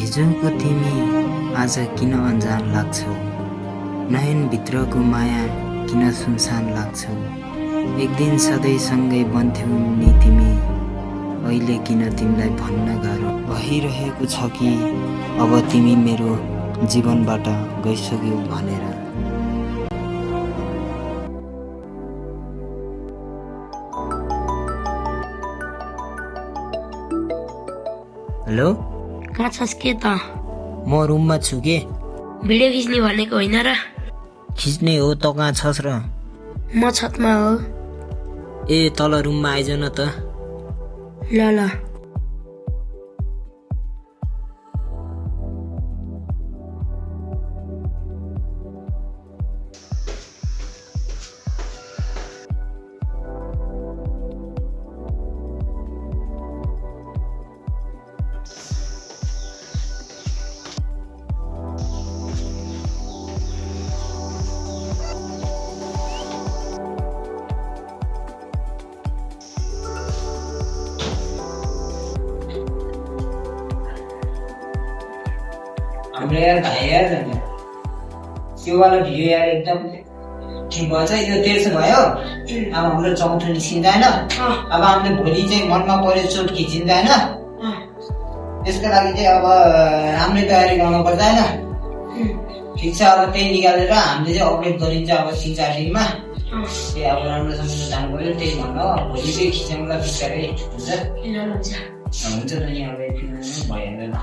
हिजोको तिमी आज किन अनजान लाग्छौ? नयनभित्रको माया किन सुनसान लाग्छौ? एक दिन सधैँ सँगै बन्थ्यौ नि तिमी, अहिले किन तिमीलाई भन्न गाह्रो भइरहेको छ कि अब तिमी मेरो जीवनबाट गइसक्यौ भनेर। हेलो, कहाँ छस् के त? म रुममा छु के। भिडियो खिच्ने भनेको होइन र? खिच्ने हो, त कहाँ छस् र? म छतमा हो। ए तल रुममा आइज न त। ल ल। हाम्रो यार भाइ यार त्यो वाला भिडियो यार एकदम ठिक भएछ। यो 150 भयो। अब हाम्रो चौथो निस्किँदैन। अब हामीले भोलि चाहिँ मनमा पऱ्यो चोट खिचिँदैन। त्यसको लागि चाहिँ अब राम्रै तयारी गर्नुपर्छ होइन। ठिक छ, अब त्यही निकालेर हामीले चाहिँ अपलोड गरिन्छ अब 3-4 दिनमा। त्यही अब राम्रोसँग जानु पर्यो, त्यही भन्नु। भोलि चाहिँ खिच्नुलाई बिस्तारै हुन्छ। हुन्छ त नि, अब यति भइहाल्दैन।